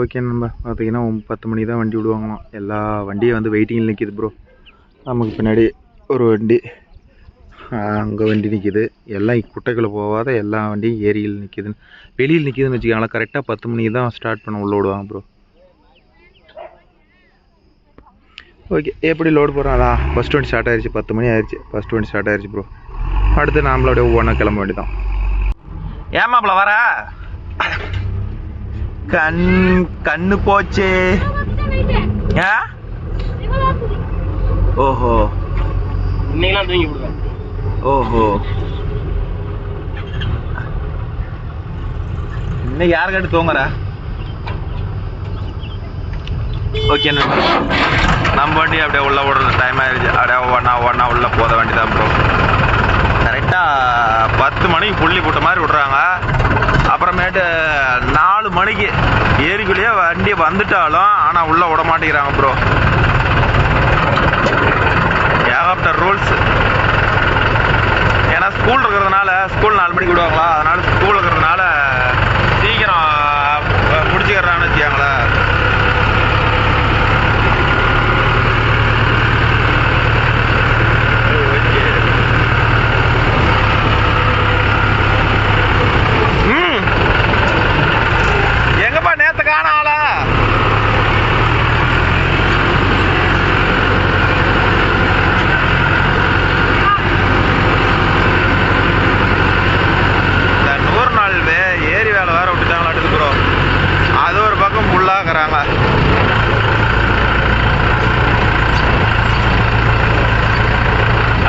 Okay நண்பா, பார்த்தீங்கன்னா 10 மணி தான் வண்டி விடுவாங்களாம். எல்லா வண்டியும் வந்து வெயிட்டிங்கில் நிற்கிது ப்ரோ. நமக்கு பின்னாடி ஒரு வண்டி, அங்கே வண்டி நிற்கிது. எல்லாம் குட்டைக்குள்ளே போகாத எல்லா வண்டியும் ஏரியில் நிற்கிதுன்னு, வெளியில் நிற்கிதுன்னு வச்சுக்காங்களா. கரெக்டாக 10 மணிக்கு தான் ஸ்டார்ட் பண்ண உள்ள விடுவாங்க ப்ரோ. ஓகே, எப்படி லோடு போகிறாங்களா? ஃபஸ்ட் வண்டி ஸ்டார்ட் ஆயிடுச்சு. 10 மணி ஆயிடுச்சு, ஃபஸ்ட் வண்டி ஸ்டார்ட் ஆயிடுச்சு ப்ரோ. அடுத்து நாமளோடைய ஒவ்வொன்றா கிளம்ப வேண்டியதான். ஏமாப்பில் வர கண்ணு போச்சு. ஓஹோ, இன்னைக்கெல்லாம் தூங்கி விடுவேன். ஓஹோ, இன்னைக்கு யாரு கேட்டு தூங்குற? ஓகே நண்பா, நம்ம வண்டி அப்படியே உள்ள விடுற டைம் ஆயிடுச்சு. அப்படியே ஒவ்வொன்றா உள்ள போத வேண்டியதான் ப்ரோ. கரெக்டாக 10 மணிக்கு புள்ளி போட்ட மாதிரி விட்றாங்க. அப்புறமேட்டு 4 மணிக்கு ஏரிக்குள்ளேயே வண்டி வந்துட்டாலும் ஆனால் உள்ளே விட மாட்டேங்கிறாங்க ப்ரோ. ஏகப்பட்ட ரூல்ஸ். ஏன்னா ஸ்கூல் இருக்கிறதுனால, ஸ்கூல் 4 மணிக்கு விடுவாங்களா, அதனால ஸ்கூல் இருக்கிறதுனால சீக்கிரம் முடிச்சுக்கிறான்னு வச்சுக்காங்களேன்.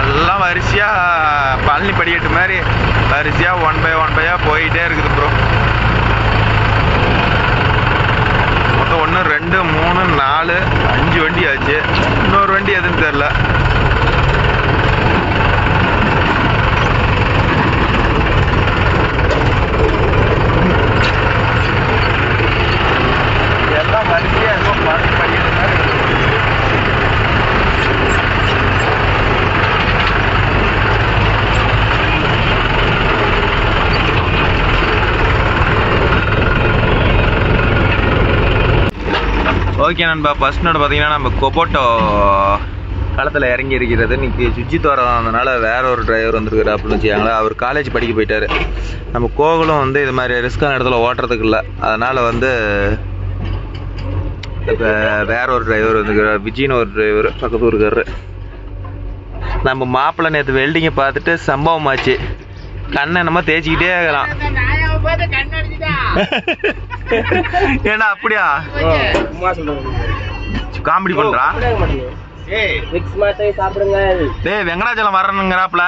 எல்லாம் வரிசையா பழனி படிக்கட்டு மாதிரி வரிசையா ஒன் பை போயிட்டே இருக்குது ப்ரோ. மொத்தம் 1 2 3 4 5 வண்டி ஆச்சு. இன்னொரு வண்டி எதுன்னு தெரியல. எல்லாம் வரிசையா பழனி படிக்கட்டு மாதிரி. ஓகே நண்பா, ஃபர்ஸ்ட் நோடு பார்த்தீங்கன்னா நம்ம கொபோட்டோ களத்தில் இறங்கி இருக்கிறது. இன்றைக்கி சுஜி தோறதுனால வேற ஒரு டிரைவர் வந்துருக்காரு அப்படின்னு வச்சுக்காங்களா. அவர் காலேஜ் படிக்க போயிட்டார். நம்ம கோகுலும் வந்து இது மாதிரி ரிஸ்கான இடத்துல ஓட்டுறதுக்கு இல்லை, அதனால் வந்து இப்போ வேற ஒரு டிரைவர் வந்துருக்கார். விஜய்னு ஒரு டிரைவர் பக்கத்து ஊருக்காரு. நம்ம மாப்பிள்ளை நேற்று வெல்டிங்கை பார்த்துட்டு சம்பவம் ஆச்சு. கண்ணை என்னமோ தேய்ச்சிக்கிட்டே இருக்கலாம். ஏன்னா அப்படியா காமெடி பண்றா? டேய் வெங்கடாச்சலம் வரணுங்கிறாப்ல,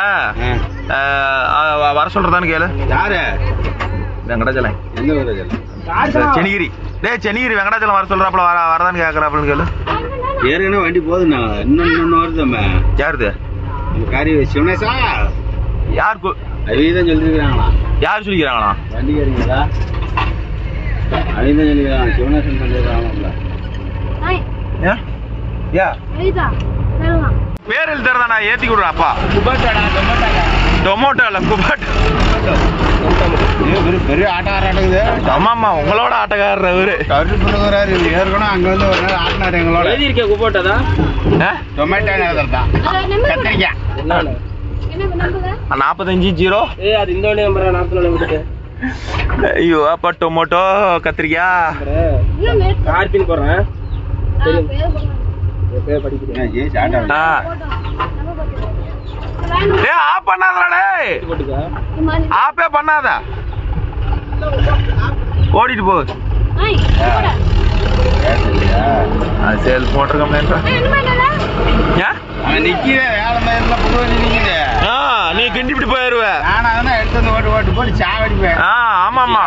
வர சொல்றதான்னு கேளு. யாரு? வெங்கடாச்சலம் சென்னிகிரி. டேய் சென்னிகிரி வெங்கடாச்சலம் வர சொல்றாப்ல, வரதான்னு கேக்குறாப்லன்னு கேளு. ஏற்கனவே வண்டி போகுதுண்ணா, இன்னொன்னு வருது. யாருது? சிவனேசா யாருக்கு? அவிதான் சொல்லிருக்காங்களா? யார் சொல்லிக்கிறாங்களா? வண்டி கேறீங்களா? அவிதான் சொல்லிக்கிறாங்க. சிவனேசன் சொல்லிருக்காங்களா? பேர் எழுதுறதா? நான் ஏத்தி கொடுறேன் அப்பா. டொமோட்டோ இல்ல, குபாட்டோ. பெரிய ஆட்டக்காரர். ஆமாமா, உங்களோட ஆட்டக்காரர் அவரு. ஏற்கனவே அங்க வந்து ஒரு நாள் ஆட்டினாரு எங்களோட. எழுதிருக்கேன் குபாட்டோ தான், டொமேட்டோ எழுதுறதான். கத்திரிக்காய் 45 அது இந்த நம்பர் 44. ஐயோ அப்பா, டொமோட்டோ கத்திரிக்காய் கார்த்தின் போடுறேன். ஆப் பண்ணாதடா, ஆப்பே பண்ணாத, ஓடிட்டு போ. Sales motor complaint. நீ கிண்டிட்டு போயிருவ. ஆமாமா,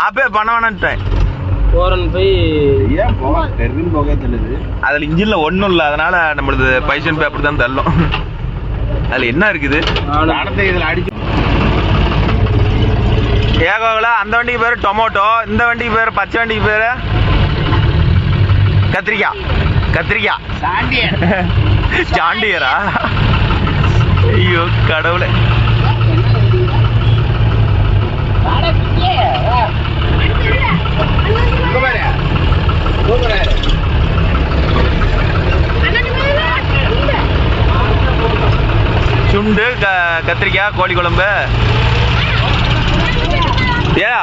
ஆப்பே பண்ண வேணான்ட்டேன். அதுல இன்ஜின்ல ஒண்ணும் இல்ல, அதனால நம்மளது பைசன் பேப்பர் தான் தள்ளும். அதுல என்ன இருக்குது? ஏகோல அந்த வண்டிக்கு பேரு டொமோட்டோ, இந்த வண்டிக்கு பேரு பச்சை வண்டிக்கு பேரு கத்திரிக்காய். ஜாண்டியரா? ஐயோ கடவுளே. கத்திரிக்காய் கோழி குழம்பு ஏடா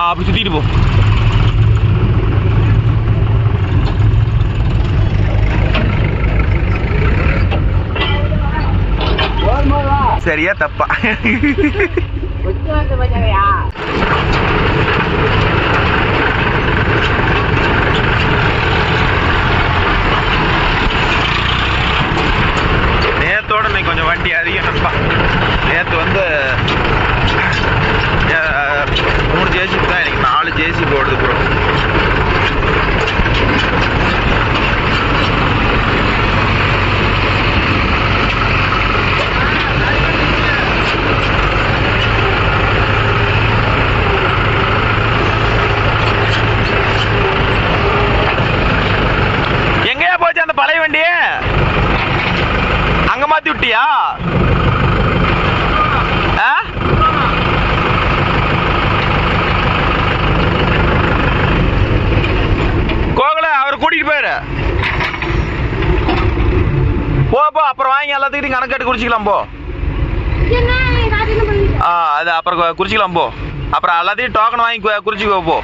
அப்படி சுத்திட்டு போ. சரியா தப்பா? நேத்தோட இன்னைக்கு கொஞ்சம் வண்டி அதிகம் நண்பா. நேற்று வந்து 3 ஜேசிபி தான், இன்னைக்கு 4 ஜேசிபி ஓடுது ப்ரோ. எங்கேயா போச்சு அந்த பழைய வண்டி? அங்க மாத்தி விட்டியா? கோகுல அவர் கூட்டிட்டு போயிரு. போ அப்புறம் வாங்கி எல்லாத்துக்கிட்டையும் கணக்கெட்டு குடிச்சிக்கலாம் போ. அது அப்புறம் குடிச்சிக்கலாம் போ. அப்புறம் எல்லாத்தையும் டோக்கன் வாங்கி குடிச்சிக்கோ போ.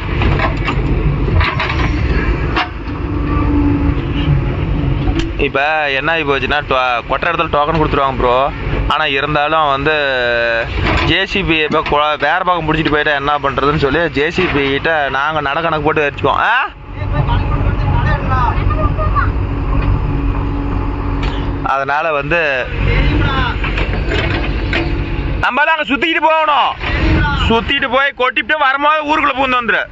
இப்போ என்ன ஆகி போச்சுன்னா கொட்டை இடத்துல டோக்கன் கொடுத்துருவாங்க ப்ரோ. ஆனால் இருந்தாலும் வந்து ஜேசிபி இப்போ வேறு பக்கம் பிடிச்சிட்டு போயிட்டா என்ன பண்ணுறதுன்னு சொல்லி ஜேசிபி கிட்ட நாங்கள் நடக்கணக்கு போட்டு வச்சுக்கோம். அதனால் வந்து நம்ம தான் அங்கே சுற்றிக்கிட்டு போகணும். சுற்றிட்டு போய் கொட்டிட்டு வரும்போது ஊருக்குள்ளே பூந்து வந்துடு.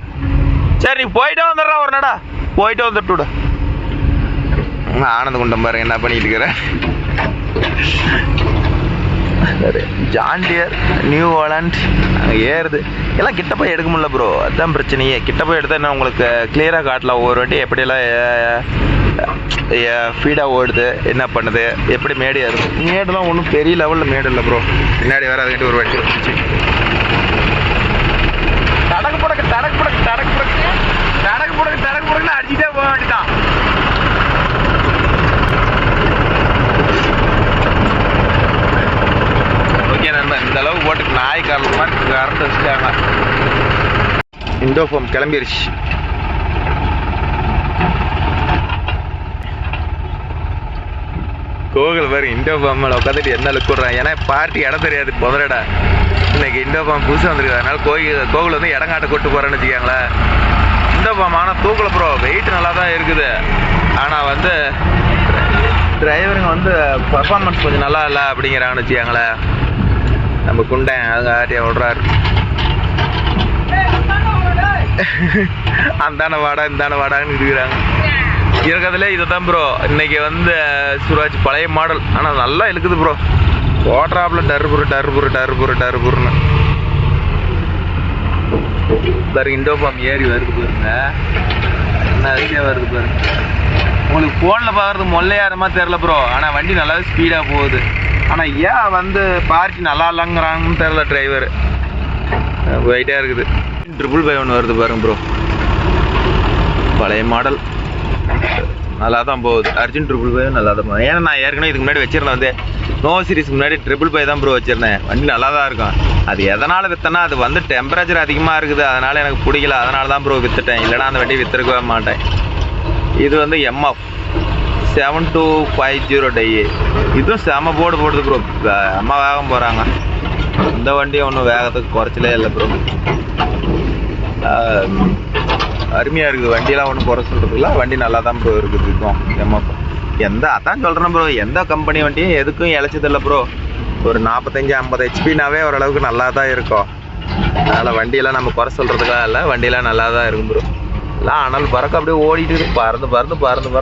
சரி நீ போயிட்டே வந்துடுறா ஒரு நடா, போயிட்டு வந்துட்டு விட. ஆனந்த குண்டம் பாருங்க என்ன பண்ணிட்டு இருக்கிறேன். ஜான் டியர் நியூ ஹாலண்ட் ஏறுது. எல்லாம் கிட்ட போய் எடுக்க முடியல ப்ரோ, அதுதான் பிரச்சனையே. கிட்ட போய் எடுத்தால் என்ன உங்களுக்கு கிளியராக காட்டலாம் ஒரு வாட்டி எப்படியெல்லாம் ஃபீடாக ஓடுது, என்ன பண்ணுது, எப்படி மேடு ஏறுது. மேடுலாம் ஒன்றும் பெரிய லெவலில் மேடு இல்லை ப்ரோ. பின்னாடி வேறு அதுக்கிட்ட ஒரு வண்டி வந்துச்சு. தடக்கு புடக்குன்னு அடிச்சுட்டே போக வேண்டியதான். ஓகே நண்பா, இந்த அளவுக்கு போட்டு நாய் கறந்து மாதிரி கறந்து வச்சுட்டாங்க. இண்டோஃபோம் கிளம்பிருச்சு. கோகுல் பாரு இண்டோஃபாம் மேலே உட்காந்துட்டு என்ன லுக் விட்றான். ஏன்னா பார்ட்டி இடம் தெரியாது முதலடா. இன்னைக்கு இண்டோஃபாம் புதுசாக வந்துருக்கு. அதனால கோகுல் வந்து இடங்காட்ட கூட்டு போகிறேன்னு வச்சுக்காங்களேன். இண்டோஃபாம் ஆனால் தூக்கல ப்ரோ, வெயிட் நல்லா தான் இருக்குது. ஆனால் வந்து டிரைவருங்க வந்து பர்ஃபார்மன்ஸ் கொஞ்சம் நல்லா இல்லை அப்படிங்கிறாங்கன்னு வச்சுக்காங்களேன். நம்ம குண்டன் அங்கே ஆட்டியா விடுறாரு. அந்தான வாடா இந்தான வாடான்னு இருக்கிறாங்க. இருக்கிறதுல இதை தான் ப்ரோ. இன்னைக்கு வந்து சுராஜ் பழைய மாடல், ஆனால் நல்லா இழுக்குது ப்ரோ. ஓட்ராப்பில் டர்புருன்னு பாரு. இண்டோஃபாம் ஏறி வருது பாருங்க, என்ன விஷயம் வருது பாருங்க. உங்களுக்கு ஃபோனில் பார்க்குறது மொல்லையாரமா தெரில ப்ரோ, ஆனால் வண்டி நல்லாவே ஸ்பீடாக போகுது. ஆனால் ஏன் வந்து பார்ட்டி நல்லா இல்லைங்கிறாங்கன்னு தெரில டிரைவர். போயிட்டே இருக்குது. 555 வருது பாருங்க ப்ரோ, பழைய மாடல் நல்லா தான் போகுது. அர்ஜுன் 555 நல்லா தான் போகுது. ஏன்னா நான் ஏற்கனவே இதுக்கு முன்னாடி வச்சிருந்தேன் வந்து நோ சீரிஸ்க்கு முன்னாடி 555 தான் ப்ரோ வச்சிருந்தேன். வண்டி நல்லா தான் இருக்கும். அது எதனால் விற்றேன்னா அது வந்து டெம்பரேச்சர் அதிகமாக இருக்குது, அதனால் எனக்கு பிடிக்கல. அதனால தான் ப்ரோ விற்றுட்டேன். இல்லைனா அந்த வண்டி விற்றுருக்கவே மாட்டேன். இது வந்து எம்எஃப் 7250 டை. இதுவும் செம போடுது ப்ரோ. அம்மா வேகம் போகிறாங்க. இந்த வண்டியும் ஒன்றும் வேகத்துக்கு குறைச்சலே இல்லை ப்ரோ. அருமையாக இருக்குது. வண்டியெல்லாம் ஒன்றும் குறை சொல்கிறதுக்குல வண்டி நல்லா தான் ப்ரோ இருக்குது. இதுவும் எம்எஃப் அதான் சொல்கிறேன் ப்ரோ, எந்த கம்பெனி வண்டியும் எதுக்கும் இழைச்சதில்லை ப்ரோ. ஒரு 45-50 ஹெச்பினாவே ஓரளவுக்கு நல்லா தான் இருக்கும். அதனால் வண்டியெல்லாம் நம்ம குறை சொல்கிறதுக்காக இல்லை, வண்டியெல்லாம் நல்லா தான் இருக்கும் ப்ரோ. எல்லாம் ஆனால் பறக்க அப்படியே ஓடிட்டு பறந்து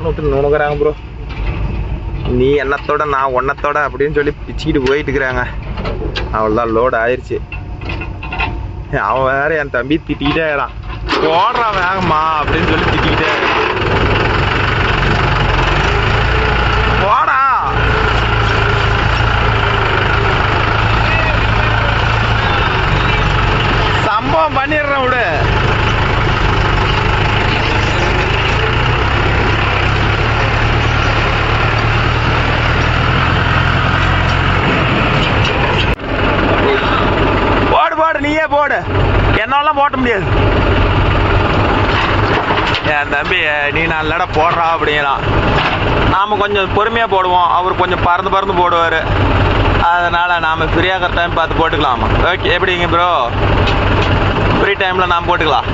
விட்டு நுணுக்குறாங்க ப்ரோ. நீ என்னத்தோட நான் ஒன்னத்தோட அப்படின்னு சொல்லி பிச்சுக்கிட்டு போயிட்டு இருக்கிறாங்க. அவ்வளோதான், லோடு ஆயிடுச்சு. அவன் வேற என் தம்பி திட்டிக்கிட்டே இருக்கிறான், போடுறான் வேகமா அப்படின்னு சொல்லி திட்டிக்கிட்டே போடா. சம்பவம் பண்ணிடுறேன் விடு. போடு, என்னாலாம் போட்ட முடியாது. என் தம்பி நீ நல்லடா போடுறா அப்படின்னா நாம் கொஞ்சம் பொறுமையாக போடுவோம், அவர் கொஞ்சம் பறந்து பறந்து போடுவார். அதனால் நாம் ஃப்ரீயாக டைம் பார்த்து போட்டுக்கலாமா? ஓகே, எப்படிங்க ப்ரோ? ஃப்ரீ டைமில் நாம் போட்டுக்கலாம்.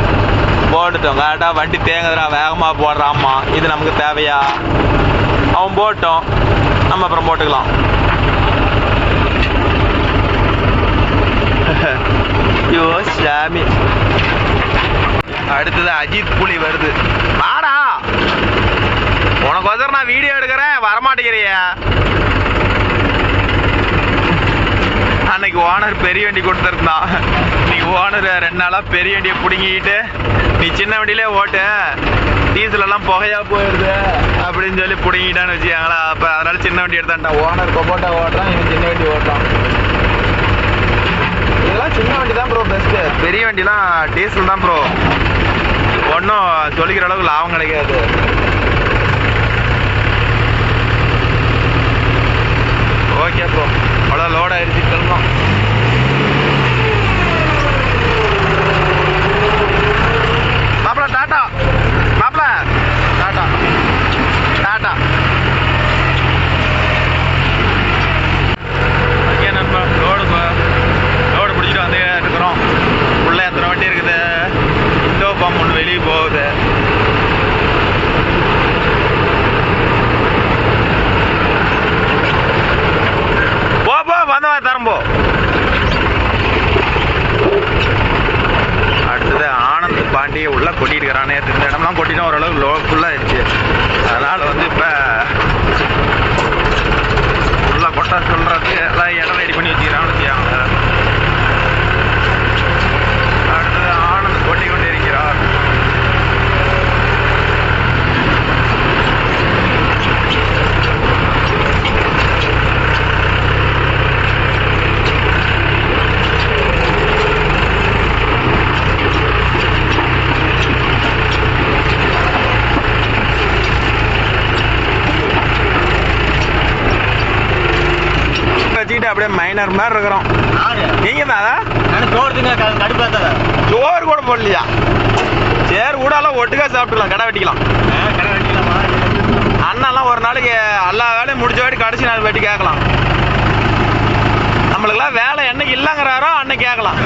போட்டுட்டோம். கரெக்டாக வண்டி தேங்குதுடா, வேகமாக போடுறாம்மா, இது நமக்கு தேவையா? அவன் போட்டோம், நம்ம அப்புறம் போட்டுக்கலாம். ஐயோ சாமி, அடுத்தது அஜித் புலி வருது. வாடா, உனக்கு நான் வீடியோ எடுக்கிறேன், வரமாட்டேங்கிறிய. அன்னைக்கு ஓனர் பெரிய வண்டி கொடுத்துருந்தான். இன்னைக்கு ஓனர் 2 நாளாக பெரிய வண்டியை பிடுங்கிக்கிட்டு நீ சின்ன வண்டியிலே ஓட்டு, டீசல் எல்லாம் புகையா போயிடுது அப்படின்னு சொல்லி பிடுங்கிட்டான்னு வச்சுக்காங்களா. அப்போ அதனால சின்ன வண்டி எடுத்தான்ட்டான். ஓனர் கொப்போட்டா ஓட்டுறான், இவன் சின்ன வண்டி ஓட்டுறான். இதெல்லாம் சின்ன வண்டி தான் ப்ரோ பெஸ்ட்டு. பெரிய வண்டிலாம் டீசல் தான் ப்ரோ, ஒன்றும் சொல்லிக்கிற அளவுக்கு லாபம் கிடைக்காது. ஓகே ப்ரோ, அவ்வளோ லோட் ஆயிடுச்சு. கிளம்பலாம். மாப்பிள டாட்டா, மாப்பிள டாட்டா டாட்டா. ஓகே நண்பா, லோடு பிடிச்சிட்டு வந்து இருக்கிறோம். உள்ளே எத்தனை வண்டி இருக்குது, இண்டோ பம்ப் ஒன்று வெளியே போகுது. போ வந்தவா தரம்போ. அடுத்தது ஆனந்த் பாண்டியை உள்ள கொட்டிட்டு இருக்கிறானே. இந்த இடம்லாம் கொட்டினா ஓரளவுக்கு ஃபுல்லாகிடுச்சு. அதனால் வந்து இப்போ ஃபுல்லாக கொட்டா சொல்கிறதுக்கு எல்லாம் இடம் ரெடி பண்ணி வச்சுக்கிறான்னு வச்சுக்காங்க. அடுத்தது ஆனந்த் கொட்டி கொண்டு இருக்கிறார். வச்சுக்கிட்டு அப்படியே மைனர் மாதிரி இருக்கிறோம். நீங்க தான் சோறு கூட போடலையா? சேர் கூடாலாம் ஒட்டுக்கா சாப்பிட்டுக்கலாம், கடை வெட்டிக்கலாம். அண்ணாலாம் ஒரு நாளைக்கு எல்லா வேலையும் முடிச்ச வாட்டி கடைசி நாள் வெட்டி கேட்கலாம். நம்மளுக்கெல்லாம் வேலை என்னைக்கு இல்லைங்கிறாரோ அன்னைக்கு கேட்கலாம்.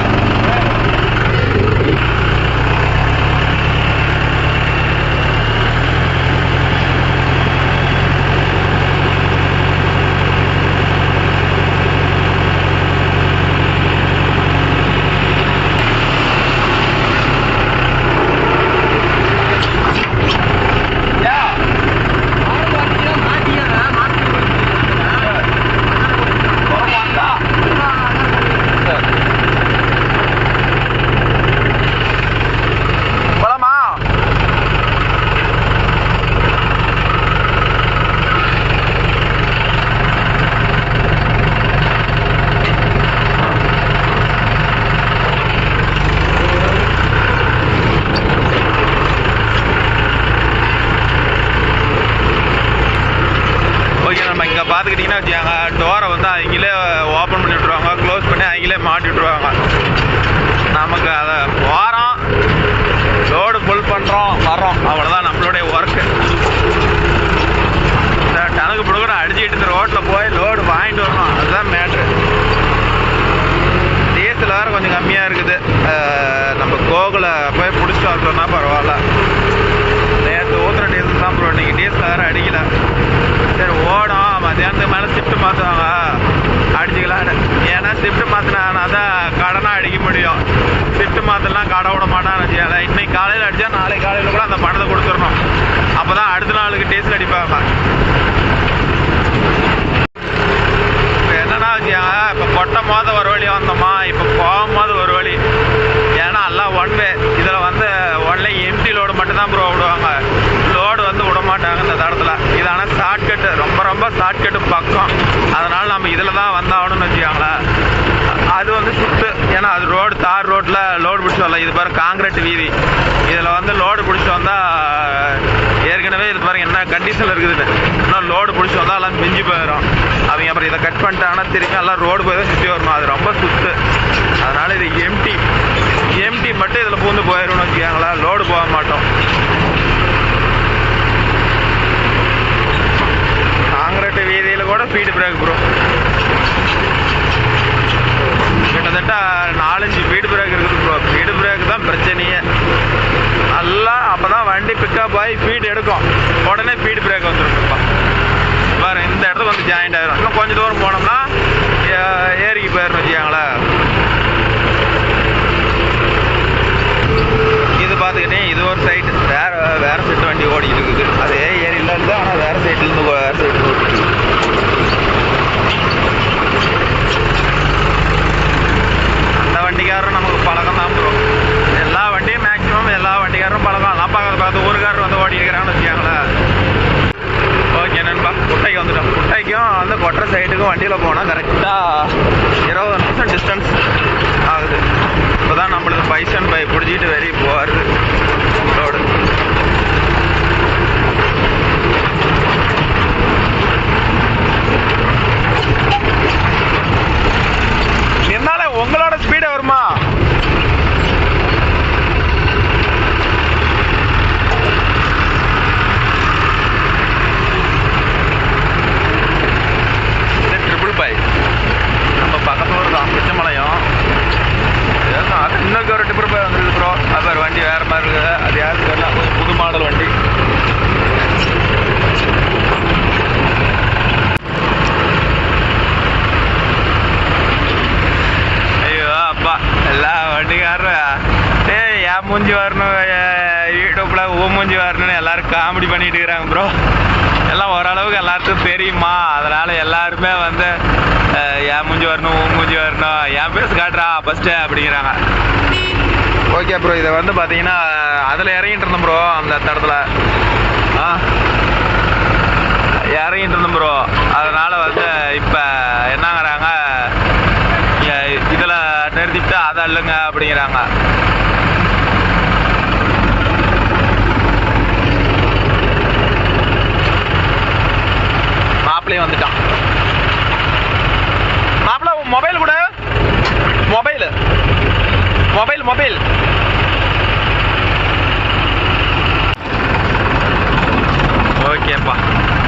பார்த்துக்கிட்டிங்கன்னா வச்சுக்காங்க, டோரை வந்து அவங்களே ஓப்பன் பண்ணி விட்ருவாங்க, க்ளோஸ் பண்ணி அவங்களே மாட்டி விட்ருவாங்க. நமக்கு அதை வாரம் லோடு ஃபுல் பண்ணுறோம் வரோம், அவ்வளோதான் நம்மளுடைய ஒர்க்கு. இந்த டனுக்கு பிடுக்கிற அடிச்சுக்கிட்டு இந்த ரோட்டில் போய் லோடு வாங்கிட்டு வரணும், அதுதான் மேட்ரு. டீசல் வேறு கொஞ்சம் கம்மியாக இருக்குது. நம்ம கோகுலை போய் பிடிச்சிட்டு வரணும்னா பரவாயில்ல. நேற்று ஊற்றுற டீசல் தான் ப்ரோ, இன்றைக்கி டீசல் வேறு அடிக்கலை. சரி ஓடும், மத்தியானத்துக்கு மேலே ஷிஃப்ட்டு மாற்றுவாங்க, அடிச்சுக்கலான்னு. ஏன்னா ஷிஃப்ட்டு மாற்றினா தான் கடனாக அடிக்க முடியும். ஷிஃப்ட்டு மாற்றலாம் கடை விட மாட்டான்னு வச்சுக்கல. இன்னைக்கு காலையில் அடித்தா நாளைக்கு காலையில் கூட அந்த பணத்தை கொடுத்துடணும். அப்போ தான் அடுத்த நாளுக்கு டீசல் அடிப்பாங்க. இப்போ என்னன்னா வச்சுக்காங்க, இப்போ கொட்டும் போது ஒரு வழி வந்தோமா, இப்போ போகும்போது ஒரு வழி. ஏன்னா எல்லாம் ஒன் வே. இதில் வந்து ஒன்லே எம்டி லோடு மட்டும்தான் ப்ரோ விடுவாங்க, லோடு வந்து விட மாட்டாங்க இந்த தடத்தில். இது ஆனால் ஷார்ட்கட்டு, ரொம்ப ரொம்ப ஷார்ட்கட்டு பக்கம். அதனால் நம்ம இதில் தான் வந்தாகணும்னு வச்சுக்காங்களேன். அது வந்து சுத்து, ஏன்னா அது ரோடு தார் ரோட்டில் லோடு பிடிச்சி வரல. இது பாரு காங்கிரீட் வீதி, இதில் வந்து லோடு பிடிச்சி வந்தால் ஏற்கனவே இது பாருங்க என்ன கண்டிஷனில் இருக்குதுன்னு. இன்னும் லோடு பிடிச்சி வந்தால் எல்லாம் மிஞ்சி போயிடும். அவங்க அப்புறம் இதை கட் பண்ணிட்டாங்கன்னா திரும்பி எல்லாம் ரோடு போய் தான் சுற்றி வரணும். அது ரொம்ப சுத்து. அதனால் இது எம்டி. வேன் மட்டும் இதில் பூந்து போயிடும்னு வச்சுக்காங்களேன், லோடு போக மாட்டோம். காங்கிரீட் வீதியில் கூட ஸ்பீடு பிரேக் ப்ரோ, கிட்டத்தட்ட 4-5 ஸ்பீடு பிரேக் இருக்குது ப்ரோ. ஸ்பீடு பிரேக் தான் பிரச்சனையே. நல்லா அப்போ தான் வண்டி பிக்கப் ஆகி ஸ்பீடு எடுக்கும், உடனே ஸ்பீடு பிரேக் வந்துருக்குப்பா. வேறு இந்த இடத்துக்கு வந்து ஜாயிண்ட் ஆகிடும். இன்னும் கொஞ்சம் தூரம் போனோம்னா ஏரிக்கு போயிடணும் வச்சுக்காங்களேன். இது பார்த்துக்கிட்டே இது ஒரு சைடு வேறு சைடு வண்டி ஓடிக்கிட்டு இருக்குது. அதே ஏரியில் இல்லை, ஆனால் வேறு சைட்லேருந்து வேறு சைடு ஓடிட்டு. அந்த வண்டிக்காரரும் நமக்கு பழக்கம் தான் ப்ரோ. எல்லா வண்டியும் மேக்ஸிமம் எல்லா வண்டிக்காரரும் பழக்கம். எல்லாம் பார்த்து ஊருக்காரர் வந்து ஓடி இருக்கிறான்னு வச்சுக்காங்களேன். ஓகே நண்பா, குட்டைக்கு வந்துட்டோம். குட்டைக்கும் வந்து கொட்டுற சைட்டுக்கும் வண்டியில் போனால் கரெக்டாக 20 நிமிஷம் டிஸ்டன்ஸ் ஆகுது. இப்போ தான் நம்மளுக்கு பைசன் பை பிடிச்சிட்டு வெளியே போகிறது ரோடு. என்னால உங்களோட ஸ்பீடு வருமா? நம்ம பக்கத்தூர் தான் பிச்சமலையம். அது இன்னொரு ஒரு டிப்பர் போய் வந்துருக்கு ப்ரோ. அது வண்டி வேறு மாதிரி இருக்குது. அது யாருக்கு தெரியல, கொஞ்சம் புது மாடல் வண்டி. ஐயோ அப்பா, எல்லா வண்டிக்காரரும் ஏன் மூஞ்சி வரணும், யூடியூப்ல மூஞ்சி வரணும்னு எல்லாரும் காமெடி பண்ணிட்டு இருக்கிறாங்க ப்ரோ. எல்லாம் ஓரளவுக்கு எல்லாருக்கும் தெரியுமா, அதனால எல்லாருமே வந்து என் மூஞ்சி வரணும், மூஞ்சி வரணும், என் பேச காட்டுறா ஃபஸ்ட்டு அப்படிங்கிறாங்க. ஓகே ப்ரோ, இதை வந்து பார்த்தீங்கன்னா அதில் இறங்கிட்டு இருந்தோம் ப்ரோ. அந்த இடத்துல இறங்கிட்டு இருந்தோம் ப்ரோ. அதனால் வந்து இப்போ என்னங்கிறாங்க, இதில் நிறுத்திவிட்டு அதை இல்லைங்க அப்படிங்கிறாங்க. மாப்பிள்ளையும் வந்துட்டான். மாப்பிள்ள மொபைல் கூட, மொபைல் மொபைல் மொபைல் ஓகேப்பா.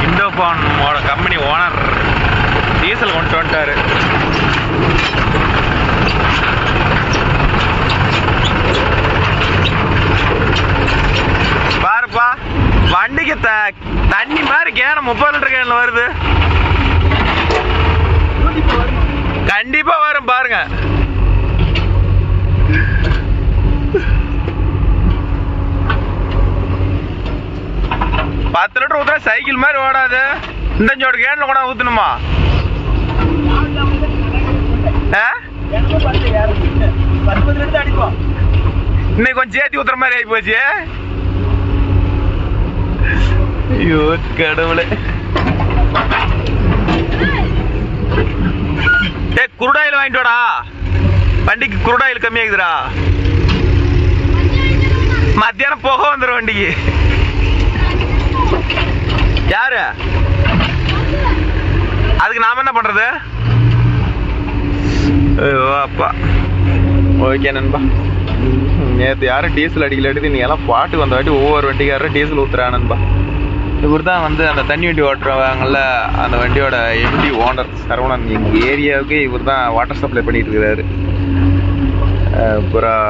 இண்டோஃபோனோட கம்பெனி ஓனர் டீசல் கொண்டு வந்துட்டாரு. பாருப்பா, வண்டிக்கு தண்ணி மாதிரி கேன 30 லிட்டர் கேன்ல வருது. கண்டிப்பா வரும் பாருங்க. பத்து லிட்டர் ஊத்துனா சைக்கிள் மாதிரி ஓடாது. இந்த ஜோடு கேன்ல கூட ஊத்தணுமா? இன்னைக்கு கொஞ்சம் சேர்த்தி ஊத்துற மாதிரி ஆகி போச்சு. ஐயோ கடவுளே. குருடாயில் வாங்கிட்டு வாடா, வண்டிக்கு குருடாயில் கம்மியாகுதுடா. மத்தியானம் போக வந்துடும் வண்டிக்கு. யாரு அதுக்கு நாம என்ன பண்றது? அப்பா ஓகே நண்பா. நேற்று யாரும் டீசல் அடிக்கல, எடுத்து நீ எல்லாம் பாட்டுக்கு வந்த வாட்டி ஒவ்வொரு வண்டிக்காரரும் டீசல் ஊத்துறா நண்பா. இவர் தான் வந்து அந்த தண்ணி வண்டி ஓட்டுறவங்கள்ல அந்த வண்டியோட எம்டி ஓனர் சரவணன். எங்கள் ஏரியாவுக்கு இவர் தான் வாட்டர் சப்ளை பண்ணிட்டு இருக்கிறாரு. அப்புறம்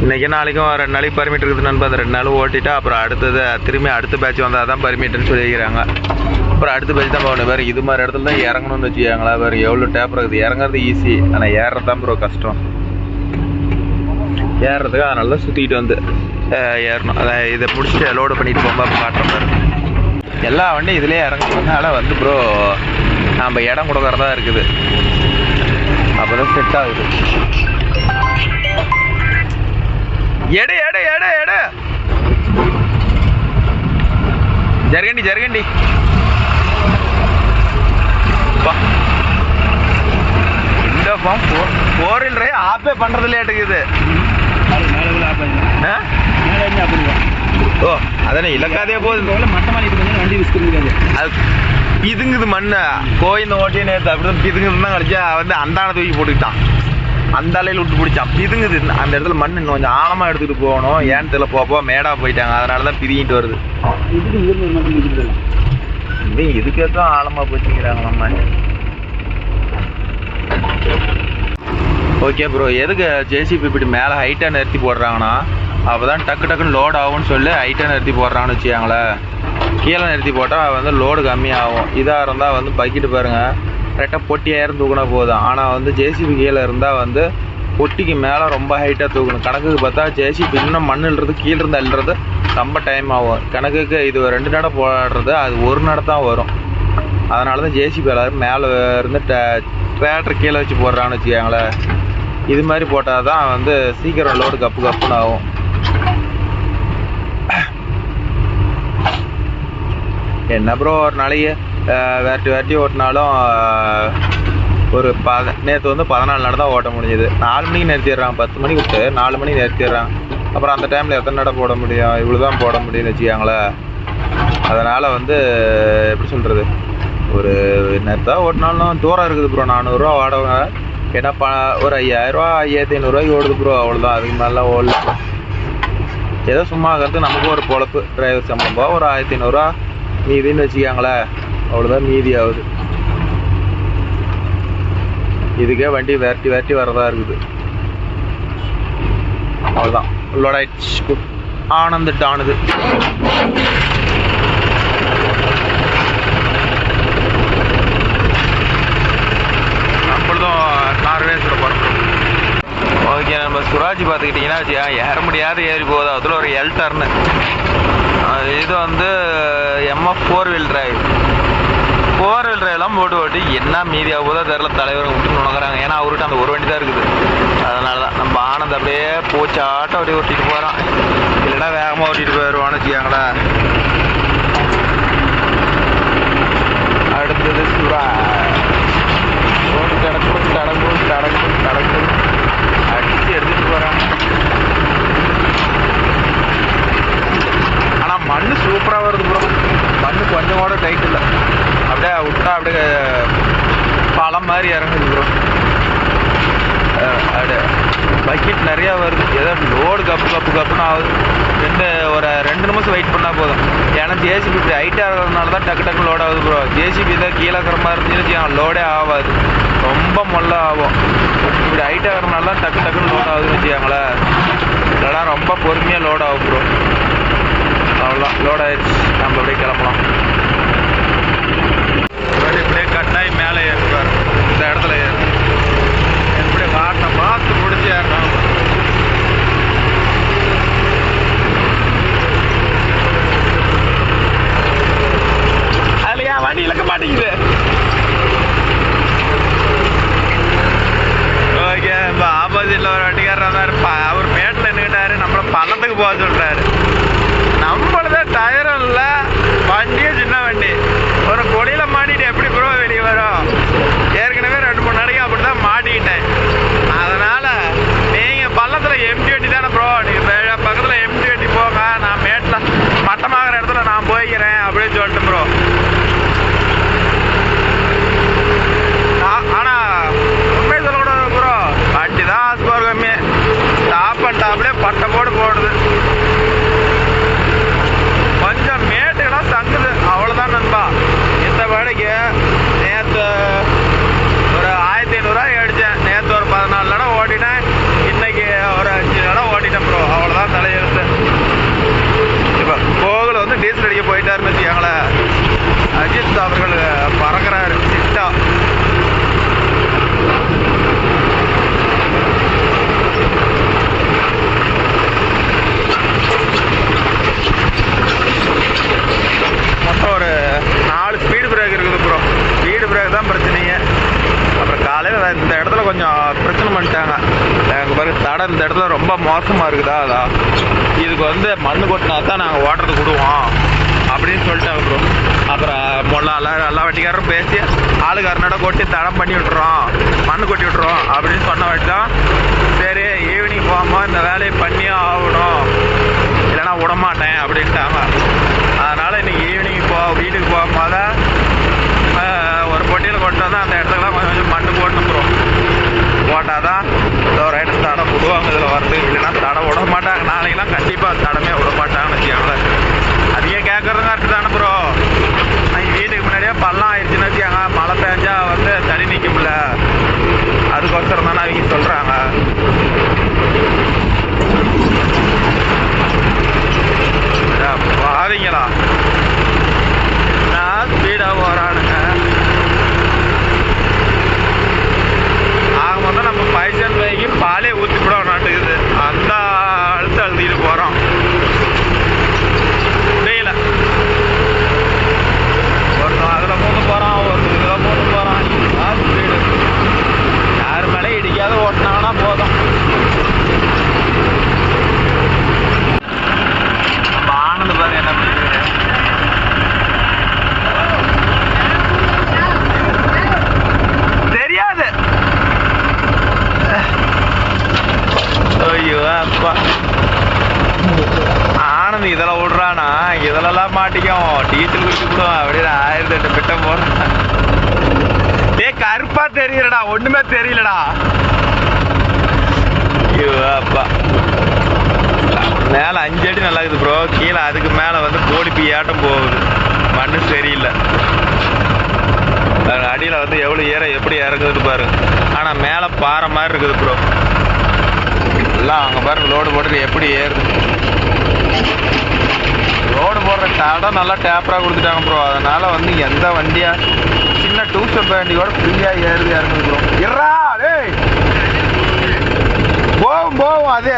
இன்றைக்கி நாளைக்கும் 2 நாளைக்கு பர்மிட் இருக்குது நண்பா. அந்த 2 நாள் ஓட்டிட்டா அப்புறம் அடுத்தது திரும்பி அடுத்த பேட்ச் வந்தால் தான் பர்மிட்டுன்னு சொல்லிக்கிறாங்க. அப்புறம் அடுத்த பேட்ச் தான் போகணும். வேறு இது மாதிரி இடத்துல தான் இறங்கணும்னு வச்சுக்காங்களா. வேறு எவ்வளோ டேப் இருக்குது. இறங்குறது ஈஸி, ஆனால் ஏறுறது தான் ப்ரோ கஷ்டம். ஏறுறதுக்கு அதனால தான் சுற்றிக்கிட்டு வந்து ஏறணும். அதை இதை முடிச்சுட்டு லோடு பண்ணிட்டு போகும்போது காட்டுற மாதிரி எல்லா வண்டியும் இதிலே இறங்குறதுனால வந்து ப்ரோ நம்ம இடம் கொடுக்கறதா இருக்குது. அப்போ தான் செட் ஆகுது. எடு எடு எடு எடு ஜர்கண்டி ஜர்கண்டி. இந்த ஃபார்ம் 4 வீலர் ஆப்பே பண்ணுறது லேட்டுக்குது. ஓ அதானே இலக்காதே போகுது. அது பிதுங்குது மண்ணை கோயில் ஓட்டியே நேற்று அப்படிதான் பிதுங்குதுன்னு தான் கழிச்சா வந்து அந்தான தூக்கி போட்டுக்கிட்டான். அந்த அலையில் விட்டு பிடிச்சான். பிதுங்குது. அந்த இடத்துல மண் இன்னும் கொஞ்சம் ஆழமாக எடுத்துகிட்டு போகணும். ஏன்னு தெரியல, போப்போ மேடாக போயிட்டாங்க. அதனால தான் பிரிங்கிட்டு வருது. இவன் இதுக்கேற்றம் ஆழமாக போச்சுங்கிறாங்க நம்ம. ஓகே ப்ரோ, எதுக்கு ஜேசிபி இப்படி மேலே ஹைட்டாக நிறுத்தி போடுறாங்கன்னா அப்போ தான் டக்கு டக்குன்னு லோட் ஆகும்னு சொல்லி ஹைட்டாக நிறுத்தி போடுறாங்கன்னு வச்சுக்காங்களேன். கீழே நிறுத்தி போட்டால் வந்து லோடு கம்மியாகும். இதாக இருந்தால் வந்து பக்கிட்டு பாருங்கள் கரெக்டாக பொட்டி ஏறம் தூக்கினா போதும். ஆனால் வந்து ஜேசிபி கீழே இருந்தால் வந்து பொட்டிக்கு மேலே ரொம்ப ஹைட்டாக தூக்கணும். கணக்குக்கு பார்த்தா ஜேசிபி இன்னும் மண்ணுன்றது கீழே இருந்து அள்ளுறது ரொம்ப டைம் ஆகும். கணக்குக்கு இது 2 நடை போடுறது அது 1 நடை தான் வரும். அதனால தான் ஜேசிபி எல்லோரும் மேலே இருந்து ட்ராக்டர் கீழே வச்சு போடுறான்னு வச்சுக்காங்களேன். இது மாதிரி போட்டால் தான் வந்து சீக்கிரம் லோடு கப்புன்னு ஆகும். என்ன ப்ரோ ஒரு நாளைக்கு வேட்டி ஓட்டினாலும் ஒரு நேற்று வந்து 14 நடை தான் ஓட்ட முடிஞ்சுது. 4 மணிக்கு நிறுத்திடுறாங்க. 10 மணிக்கு விட்டு 4 மணிக்கு நிறுத்திடுறாங்க. அப்புறம் அந்த டைமில் எத்தனை நடை போட முடியும்? இவ்வளோ தான் போட முடியும்னு வச்சுக்காங்களேன். அதனால் வந்து எப்படி சொல்கிறது, ஒரு நேரத்தா ஓட்டினாலும் தூரம் இருக்குது ப்ரோ. 400 ரூபா வாடகை. ஏன்னா ஒரு 5000 ரூபா 5500 ஓடுது ப்ரோ. அவ்வளோதான், அதுக்கு மேலாம் ஓடல. ஏதோ சும்மா இருக்கிறது நமக்கு ஒரு பொழப்பு. டிரைவர் சம்பளம் ஒரு 1500 ரூபா மீதின்னு வச்சுக்காங்களேன். அவ்வளோதான் மீதி ஆகுது. இதுக்கே வண்டி விரட்டி வரதா இருக்குது. அவ்வளோதான், லோட் ஆயிடுச்சு. ஆனந்துட்டு ஆனது. நம்மளதும் நார்வேஸில் போகிறோம். ஓகே, நம்ம சுராஜ் பார்த்துக்கிட்டிங்கன்னா ஏற முடியாத ஏறி போகுது. அதில் ஒரு எல் டர்னு. இது வந்து எம்எஃப் 4 வீல் டிரைவ். 4 வீல் டிரைவ்லாம் ஓட்டி என்ன மீதியாக போதோ தெரில. தலைவர் விட்டு நுணுக்கிறாங்க. ஏன்னா அவர்கிட்ட அந்த ஒரு வண்டி தான் இருக்குது. அதனால தான் நம்ம ஆனந்த் அப்படியே போச்சாட்டம் அப்படியே ஓட்டிகிட்டு போகிறான். இல்லைன்னா வேகமாக ஓட்டிகிட்டு போயிடுவான்னு வச்சுக்காங்களா. அடுத்தது சுராஜ். கடக்கும் அடிச்சு எடுத்துட்டு போறாங்க. ஆனா மண்ணு சூப்பரா வருது ப்ரோ. மண்ணு கொஞ்சம் கூட டைட் இல்லை. அப்படியே விட்டா அப்படியே பழம் மாதிரி இறங்குது ப்ரோ. அப்படியே பக்கெட் நிறையா வருது. ஏதோ லோடு கப்புன்னு ஆகுது. ஒரு 2 நிமிஷம் வெயிட் பண்ணால் போதும். ஏன்னா ஜேசிபி இப்படி ஹைட்டாக இருக்கிறதுனால தான் டக்கு லோட் ஆகுது ப்ரோ. ஜேசிபி தான் கீழே இருக்கிற மாதிரி இருந்துச்சுன்னு லோடே ஆகாது. ரொம்ப மொல்ல ஆகும். இப்படி ஹைட்டாக இருக்கிறதுனால தான் டக்குன்னு லோட் ஆகுதுன்னு வச்சுக்காங்களேன். இல்லைனா ரொம்ப பொறுமையாக லோட் ஆகும் ப்ரோ. அவ்வளோதான், லோட் ஆயிடுச்சு. நம்ம அப்படியே கிளம்பலாம். இப்படியே கட்டாயி மேலே ஏறுவார். இந்த இடத்துல ஏறு. எப்படி வாட்டை பார்த்து பிடிச்சி ஏறணும். அதுலையா வண்டி இழக்க மாட்டேங்குது. ஓகே, இப்போ ஆப்போசிட்ல ஒரு வண்டிக்காரர் வந்தாருப்பா. அவர் மேட்டில் நின்றுட்டாரு. நம்மளை பள்ளத்துக்கு போக சொல்றாரு. நம்மளதான் டயரும் இல்லை, வண்டியும் சின்ன வண்டி. ஒரு கொடியில மாட்டிட்டு எப்படி ப்ரோ வெளியே வரும்? ஏற்கனவே 2-3 நாளைக்கு அப்படிதான் மாட்டிக்கிட்டேன். அதனால நீங்க பள்ளத்துல எம்டி வண்டி தானே ப்ரோ, நீங்க பக்கத்துல எம்டி வண்டி போங்க, நான் மேட்ல மட்டமாகிற இடத்துல நான் போய்க்கிறேன் அப்படின்னு சொல்லிட்டு ப்ரோ. ஆனா உண்மை சொல்லக்கூடாது ப்ரோ, வண்டி தான் ஸ்கோர் கம்மி. டாப் அண்ட் டாப்லேயே பட்டை போடுது. கொஞ்சம் மேட்டுக்கெல்லாம் தங்குது, அவ்வளோதான் நண்பா. இந்த வேலைக்கு நேற்று ஒரு 1500 ரூபாய் அடித்தேன். நேற்று ஒரு 14 நடை ஓட்டினேன். இன்னைக்கு ஒரு 5 நடை ஓட்டிட்டேன் ப்ரோ. அவ்வளோதான் தலையெழுத்து. இப்போ கோகுல் வந்து டீசல் அடிக்க போயிட்டாருன்னு வச்சுக்காங்களேன். அஜித் அவர்கள் பறக்கிறாரு சிட்டா. மொத்தம் ஒரு 4 ஸ்பீடு பிரேக் இருக்குது ப்ரோ. ஸ்பீடு பிரேக் தான் பிரச்சனையே. அப்புறம் காலையில் இந்த இடத்துல கொஞ்சம் பிரச்சனை பண்ணிட்டாங்க. எங்கள் பிறகு தடை இந்த இடத்துல ரொம்ப மோசமாக இருக்குதா, அதான் இதுக்கு வந்து மண் கொட்டினா தான் நாங்கள் ஓட்டுறதுக்கு விடுவோம் அப்படின்னு சொல்லிட்டாங்க ப்ரோ. அப்புறம் எல்லா வண்டிக்காரரும் பேசி ஆளுக்கு அரைநடை கொட்டி தடம் பண்ணி விட்டுறோம், மண் கொட்டி விட்டுறோம் அப்படின்னு சொன்ன வச்சு தான் சரி ஈவினிங் போகும்போது இந்த வேலையை பண்ணியே ஆகணும், இல்லைன்னா விடமாட்டேன் அப்படின்ட்டாங்க. அதனால் இன்றைக்கி ஈவினிங் வீட்டுக்கு போகும்போது ஒரு பொட்டியில் கொண்டு வந்து அந்த இடத்துக்குலாம் கொஞ்சம் மண் போடணும் ப்ரோ. போட்டால் தான் மாட்டிக்கும், டீச்சர் குடிச்சு விடுவோம் அப்படின்னு 1008 பிட்டம் போடுறான். கருப்பா தெரியலடா, ஒண்ணுமே தெரியலடா. அப்பா மேல 5 அடி நல்லா இருக்குது ப்ரோ, கீழே அதுக்கு மேல வந்து கோழி பீயாட்டம் போகுது, மண்ணு சரியில்லை. அடியில வந்து எவ்வளவு எப்படி இறங்குது பாருங்க. ஆனா மேல பாறை மாதிரி இருக்குது ப்ரோ. எல்லாம் அங்க பாருங்க லோடு போட்டு எப்படி ஏறுது. ரோடு போடுற தடம் நல்லா டேப்பரா கொடுத்துட்டாங்க ப்ரோ. அதனால வந்து எந்த வண்டியா சின்ன 2 ஸ்டெப் வண்டி கூட ஃப்ரீயா ஏறுது இறங்குது ப்ரோ. இறா டேய் போகும் அதே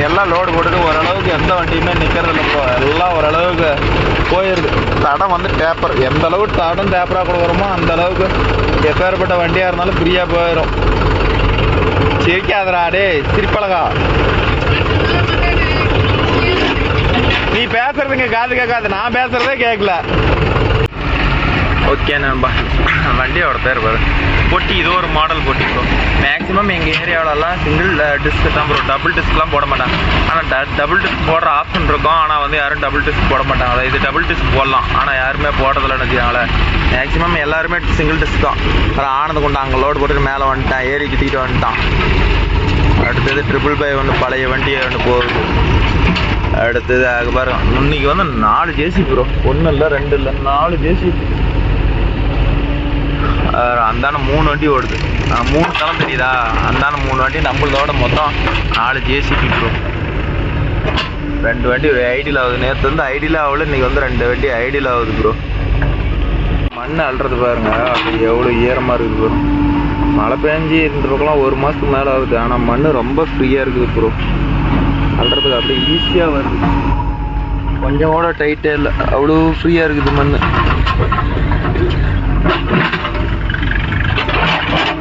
எல்லாம் லோடு போட்டுட்டு ஓரளவுக்கு எந்த வண்டியுமே நிற்கிறது இல்லை ப்ரோ. எல்லாம் ஓரளவுக்கு போயிடுது. தடம் வந்து டேப்பர், எந்த அளவுக்கு தடம் டேப்பராக கொடுக்குறோமோ அந்த அளவுக்கு எப்பேற்பட்ட வண்டியாக இருந்தாலும் ஃப்ரீயாக போயிடும். சிரிக்காதடா டே சிரிப்பழகா, நீ பேசுறதுங்க காது கேட்காது, நான் பேசுறதே கேட்கல. ஓகே நண்பா, வண்டியோட பேர் பாரு பொட்டி. இது ஒரு மாடல் பொட்டி ப்ரோ. மேக்ஸிமம் எங்கள் ஏரியாவிலலாம் சிங்கிள் டிஸ்க் தான் ப்ரோ, டபுள் டிஸ்க்லாம் போட மாட்டாங்க. ஆனால் டபுள் டிஸ்க் போடுற ஆப்ஷன் இருக்கும், ஆனால் வந்து யாரும் டபுள் டிஸ்க் போட மாட்டாங்க. இது டபுள் டிஸ்க் போடலாம், ஆனால் யாருமே போடுறதில்லன்னு வச்சுக்காங்களே. மேக்ஸிமம் எல்லாருமே சிங்கிள் டிஸ்க் தான். அப்புறம் ஆனந்த கொண்டு அங்கே லோடு போட்டுட்டு மேலே வந்துட்டான், ஏறி கிட்டிக்கிட்டு வந்துட்டான். அடுத்தது 555 ஒன்று பழைய வண்டியை ஒன்று போகுது. அடுத்தது அது பாருங்க, இன்னைக்கு வந்து 4 ஜேசி ப்ரோ, 1 இல்லை 2 இல்லை 4 ஜேசி. அந்தான 3 வண்டி ஓடுது, 3 தளம் தெரியுதா, அந்தான 3 வண்டி நம்மளதோட மொத்தம் 4 ஜேசிபி ப்ரோ. 2 வண்டி ஐடியில் ஆகுது. நேற்று வந்து ஐடியில் ஆகல, இன்னைக்கு வந்து 2 வண்டி ஐடியில் ஆகுது ப்ரோ. மண் அள்ளுறது பாருங்க, அப்படி எவ்வளோ ஈரமாக இருக்குது ப்ரோ. மழை பெஞ்சி இருந்துருக்கலாம் 1 மாதத்துக்கு மேலே ஆகுது, ஆனால் மண் ரொம்ப ஃப்ரீயாக இருக்குது ப்ரோ. அள்ளுறதுக்கு அப்படியே ஈஸியாக வருது, கொஞ்சம் கூட டைட்டே இல்லை, அவ்வளோ ஃப்ரீயாக இருக்குது மண்.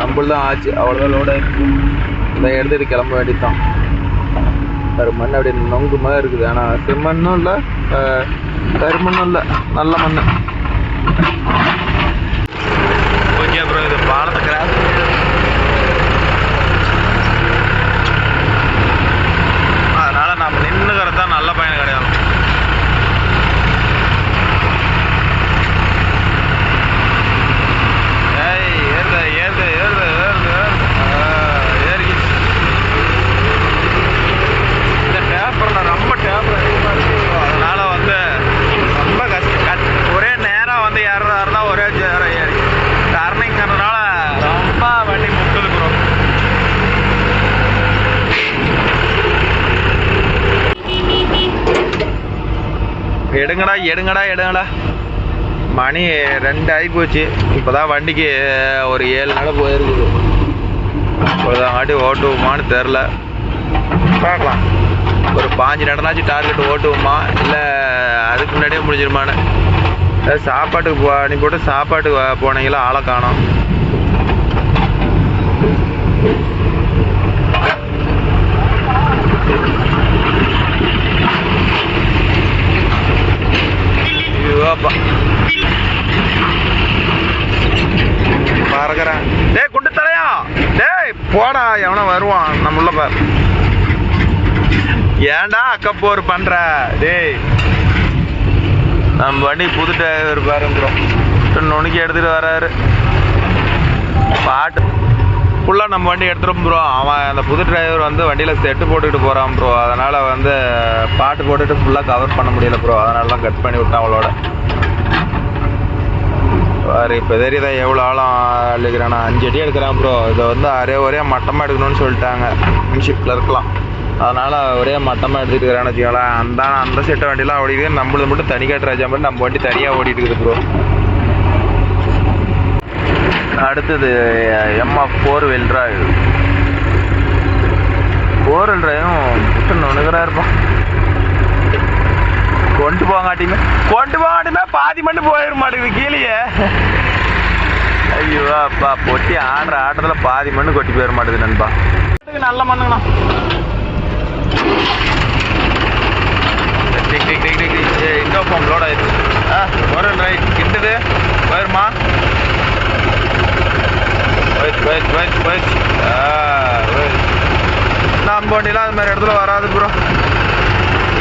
நம்மள்தான் ஆச்சு, அவ்வளோதான் லோட இந்த எடுத்துட்டு கிளம்ப வேண்டியதுதான். வேறு மண் அப்படியே நொங்கு மாதிரி இருக்குது, ஆனால் செம்மண்ணும் இல்லை கருமண்ணும் இல்லை, நல்ல மண். ஓகே அப்புறம் இது பாலத்தை கிராஸ் அதனால நம்ம நின்றுக்கிறது தான் நல்ல பயணம் கிடையாது. ரொம்ப டேப்பர் அதிகமாக இருக்குது, அதனால வந்து ரொம்ப கஷ்டம். ஒரே நேரம் வந்து ஏறதா இருந்தால் ஒரே ஏறி டர்னிங்கிறதுனால ரொம்ப வண்டி முட்டுது ப்ரோ. எடுங்கடா மணி 2 ஆகி போச்சு. இப்போதான் வண்டிக்கு ஒரு 7 நாள் போயிருக்குது. இப்போதாங்காட்டி ஓட்டுவோமான்னு தெரில, பார்க்கலாம். ஒரு 5 நடனாச்சும் டார்கெட் ஓட்டுவோமா இல்லை அதுக்கு முன்னாடியே முடிஞ்சிருமான்னு. சாப்பாட்டுக்கு அனுப்பி போட்டு சாப்பாட்டுக்கு போனீங்களா ஆளை காணோம். பறக்கிறேன். டேய் குண்டு தலையா, டேய் போடா, எவனா வருவான் நம்ம உள்ள பார். ஏன்டா அக்கப்போர் பண்ற டேய். நம்ம வண்டி புது டிரைவர் பாருங்க ப்ரோ, நுணுக்கி எடுத்துட்டு வராரு. பாட்டு ஃபுல்லாக நம்ம வண்டி எடுத்துரும் ப்ரோ. அவன் அந்த புது டிரைவர் வந்து வண்டியில் செட்டு போட்டுக்கிட்டு போகிறான் ப்ரோ. அதனால் வந்து பாட்டு போட்டுட்டு ஃபுல்லாக கவர் பண்ண முடியல ப்ரோ, அதனால தான் கட் பண்ணி விட்டான் அவளோட. வேறு இப்போ தெரியுதா எவ்வளோ ஆழம் அள்ளிக்கிறான். 5 அடி எடுக்கிறான் ப்ரோ. இதை வந்து ஒரே மட்டமாக எடுக்கணும்னு சொல்லிட்டாங்க மின்ஷிப்பில் இருக்கலாம். அதனால் ஒரே மட்டமாக எடுத்துகிட்டு இருக்கிறான்னு வச்சுக்கோங்களேன். அந்த செட்டை வண்டிலாம் ஓடிக்குது, நம்மளது மட்டும் தனி காட்டுறாஜா மாதிரி நம்ம வண்டி தனியாக ஓடிட்டு இருக்குது ப்ரோ. அடுத்தது எம்எஃப் 4 வீல் டிரைவ். 4 வீல் டிரைவும் புட்டு நுணுக்கிறா இருப்பான். கொண்டு போகாட்டியுமே பாதி மட்டும் போயிட மாட்டேங்குது கீழே. ஐயோ அப்பா, பொட்டி ஆடுற ஆட்டத்தில் பாதி மண்ணு கொட்டி போயிட மாட்டேங்குது நண்பா. நல்ல மண்ணுங்கண்ணா. இண்டோஃபார்ம் லோட் ஆயிடுச்சு. ஒரு ரைட் கிட்டது போயிருமா. நம்ம வண்டிலாம் அது மாதிரி இடத்துல வராது ப்ரோ.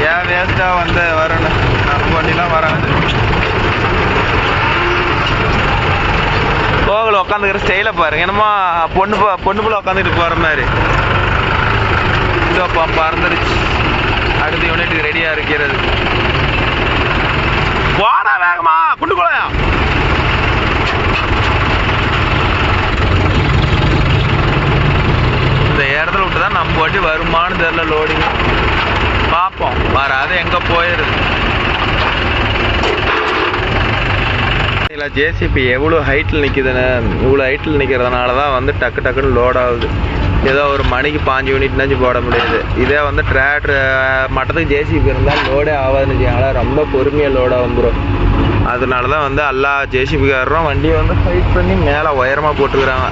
ஏன் வேஸ்ட்டாக வந்து வரணும், நம்ம வண்டிலாம் வராது. கோகுல உட்காந்துக்கிற ஸ்டைலை பாருங்க, என்னமோ பொண்ணு போல உட்காந்துட்டு போகிற மாதிரி. இதோ பறந்துருச்சு. அடுத்த யூனிட்டுக்கு ரெடியாக இருக்கிறது. போடா வேகமா குண்டு குழையா. இந்த இடத்துல விட்டு தான் நம்ம வண்டி வருமானு தெரியல. லோடிங் பார்ப்போம், வராது எங்கே போயிடுது. ஜேசிபி எவ்வளோ ஹைட்டில் நிற்குதுன்னு, இவ்வளோ ஹைட்டில் நிற்கிறதுனால தான் வந்து டக்கு டக்குன்னு லோட் ஆகுது. ஏதோ ஒரு மணிக்கு 5 யூனிட்னாச்சும் போட முடியாது. இதே வந்து டிராக்டர் மட்டத்துக்கு ஜேசிபி இருந்தால் லோடே ஆகாதுன்னு வச்சுக்கோங்களேன். ரொம்ப பொறுமையாக லோடாக வந்துடும். அதனால தான் வந்து எல்லா ஜேசிபிக்காரரும் வண்டியை வந்து ஃபைட் பண்ணி மேலே உயரமாக போட்டுக்கிறாங்க.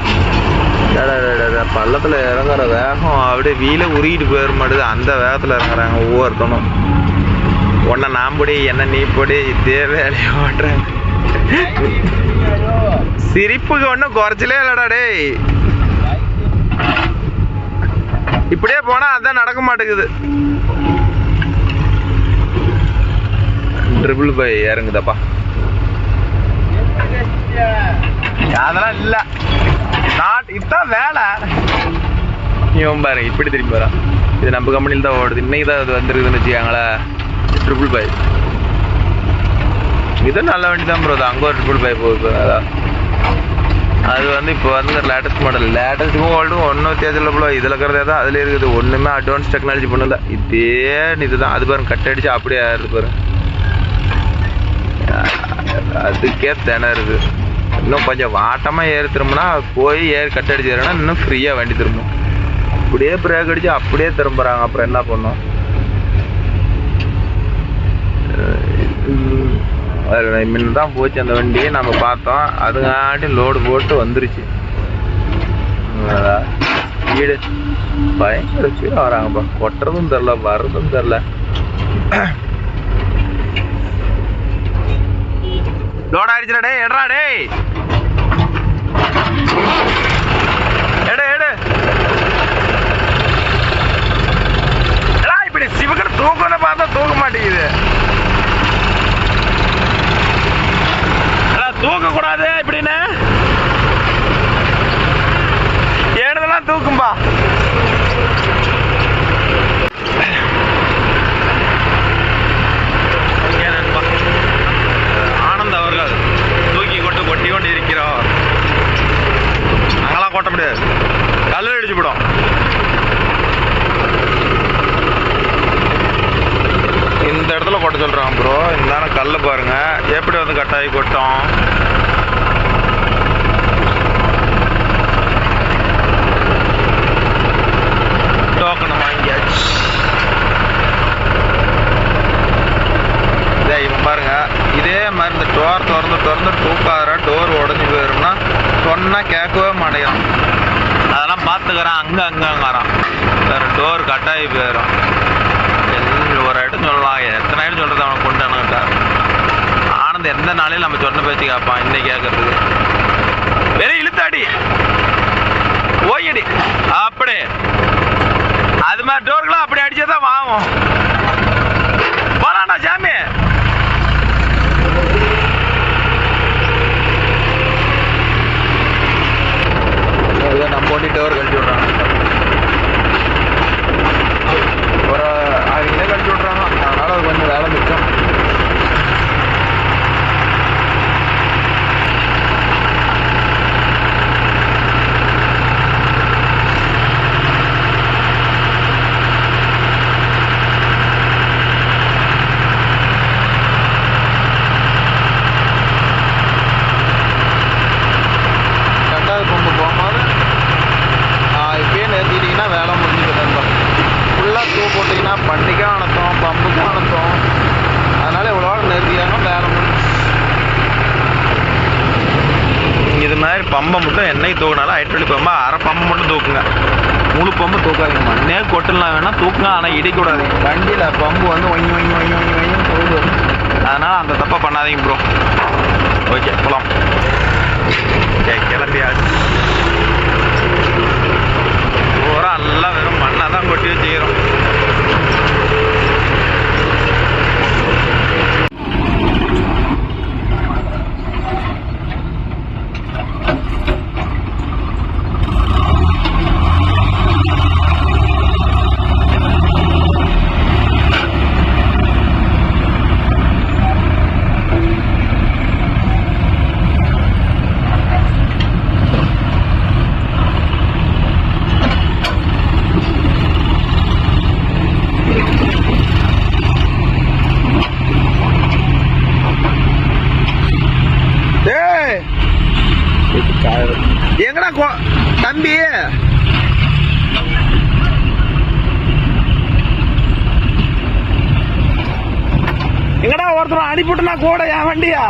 பள்ளத்தில் இறங்குற வேகம் அப்படியே வீலை உருகிட்டு போயிட மாட்டுது. அந்த வேகத்தில் இறங்குறாங்க ஒவ்வொருத்தனும். ஒன்றை நான் பொடி என்ன நீ பொடி இதே வேலையை ஓட்டுறாங்க. சிரிப்புக்கு ஒன்றும் குறைச்சலே இல்லடா டேய். இப்படியே போனா அதான் நடக்க மாட்டேங்குது. ட்ரிபிள் பை இறங்குதப்பா. அதெல்லாம் இல்ல, இதுதான் வேலை. இவன் பாரு இப்படி திரும்பி வரா. இது நம்ம கம்பெனியில் தான் ஓடுது. இன்னைக்கு தான் அது வந்துருக்குதுன்னு வச்சுக்காங்களே. ட்ரிபிள் பை இது நல்ல வண்டி தான் ப்ரோ. அங்கே ஒரு ட்ரிபிள் பை போகுது. அதான் அது வந்து இப்போ வந்து லேட்டஸ்ட் மாடல். லேட்டஸ்ட்டுக்கும் ஓல்டும் ஒன்றும் வித்தியாசம் இல்லை ப்ரோ. இதில் இருக்கிறதே தான் அதில் இருக்குது. ஒன்றுமே அட்வான்ஸ் டெக்னாலஜி பண்ணல. இதே இதுதான். அது பாருங்க கட் அடிச்சு அப்படியே ஆயிடுது பாருங்க. அதுக்கே திணறுது. இன்னும் கொஞ்சம் வாட்டமாக ஏறி திரும்பினா போய் ஏறி கட் அடிச்சு ஏறினா இன்னும் ஃப்ரீயாக வண்டி திரும்பும். அப்படியே பிரேக் அடிச்சு அப்படியே திரும்புகிறாங்க. அப்புறம் என்ன பண்ணோம்? முன்ன தான் போச்சு அந்த வண்டியை நம்ம பார்த்தோம். அதுங்காட்டி லோடு போட்டு வந்துருச்சு. வீடு பயங்கர ஸ்பீடாக வராங்கப்பா. கொட்டுறதும் தெரில, வர்றதும் தெரில. லோட் ஆயிடுச்சுடா டே. எட்ரா டே, எடு எடு. இப்படி சிவக்கடை தூக்கணும்னு பார்த்தா தூக்க மாட்டேங்குது. தூக்க கூடாது இப்படின்னு ஏடுதெல்லாம் தூக்கும்பா. ஆனந்த் அவர்கள் தூக்கி கொட்டி கொண்டு இருக்கிறோம். அங்கெல்லாம் கொட்ட முடியாது, கல்லு அடிச்சு விடும். இந்த இடத்துல கொட்ட சொல்றான் ப்ரோ. இந்த கல்லு பாருங்க எப்படி வந்து கட்டாயி கொட்டும். டோக்கன் வாங்கியாச்சு. இவன் பாருங்க இதே மாதிரி இந்த டோர் திறந்து தூக்கார டோர் உடஞ்சி போயிரும்னா சொன்னா கேட்கவே மாட்டேங்கிறான். அதெல்லாம் பார்த்துக்கிறான். அங்கங்கிறான். வேற டோர் கட்டாயி போயிடும். ஒரு ஐட்டம் சொல்லலாம், எத்தனை ஐட்டம் சொல்றது அவனை கொண்டு அணுகிட்டா. ஆனந்த் எந்த நாளையும் நம்ம சொன்ன பேச்சு கேட்பான். இன்னைக்கு கேட்கறதுக்கு வெறும் இழுத்தாடி ஓயடி அப்படி. அது மாதிரி டோர்களாம் அப்படி அடிச்சதான் வாங்கும். போலாண்டா சாமி. நம்ம ஓட்டி டோர் கழிச்சு விட்றாங்க. ஒரு 6 கிலோ கழிச்சு விட்றாங்க. அதனால அது கொஞ்சம் வேலை மிச்சம். வண்டிக்கும் அனுத்தோம், பம்புக்கும் அனுத்தோம். அதனால இவ்வளோ நிறுத்திக்காங்க, வேலை முடிஞ்சு. இது மாதிரி பம்பை மட்டும் என்னைக்கு தூக்கினாலும் ஹைட்ராலிக் பம்பை அரை பம்பை மட்டும் தூக்குங்க. முழு பம்பு தூக்காதீங்க. மண்ணே கொட்டலாம் வேணால் தூக்குங்க, ஆனால் இடிக்கூடாதீங்க. வண்டியில் பம்பு வந்து ஒங்கி ஒங்கி ஒங்கி ஒங்கி ஒங்கி போகுது. அதனால் அந்த தப்பை பண்ணாதீங்க ப்ரோ. ஓகே போகலாம். ஓகே கிளம்பியாச்சு. பூரா நல்லா வெறும் மண்ணை தான் கொட்டி வச்சுக்கிறோம். எங்கடா ஒருத்தர் அனுப்பிவிட்டுனா கூட என் வண்டியா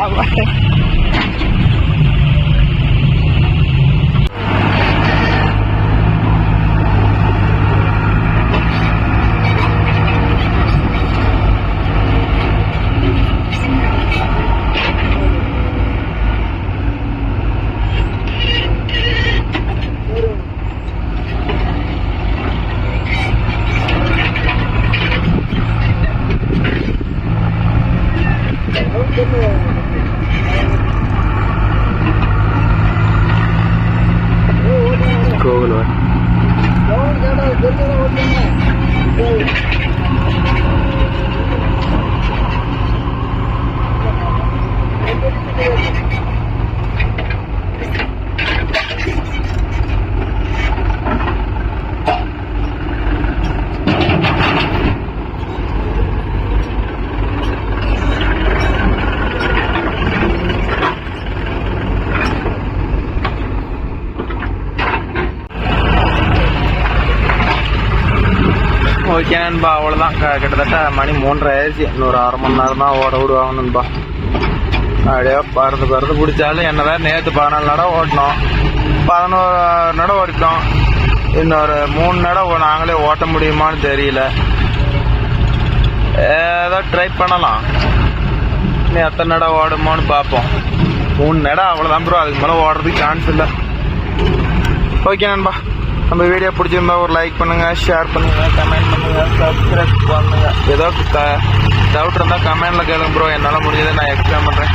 கோவில் ஓகே நண்பா, அவ்வளோதான். கிட்டத்தட்ட மணி 3:30 ஆயிடுச்சு. இன்னொரு அரை மணி நேரம் தான் ஓட விடுவாங்க நண்பா. அப்படியே பறந்து பிடிச்சாலும் என்னதான் நேற்று 14 நடை ஓட்டினோம், 11 நடை ஓடிட்டோம். இன்னொரு 3 நடை நாங்களே ஓட்ட முடியுமான்னு தெரியல. ஏதோ ட்ரை பண்ணலாம். இன்னும் எத்தனை நடை ஓடுமோன்னு பார்ப்போம். 3 நடை அவ்வளோதான் ப்ரோ, அதுக்கு மேலே ஓடுறதுக்கு சான்ஸ் இல்லை. ஓகே நண்பா, நம்ம வீடியோ பிடிச்சிருந்தா ஒரு லைக் பண்ணுங்க, ஷேர் பண்ணுங்க, கமெண்ட் பண்ணுங்க, சப்ஸ்கிரைப் பண்ணுங்க. ஏதோ டவுட் இருந்தால் கமெண்ட்ல கேளுங்க ப்ரோ, என்னால் முடிஞ்சதை நான் எக்ஸ்பிளைன் பண்ணுறேன்.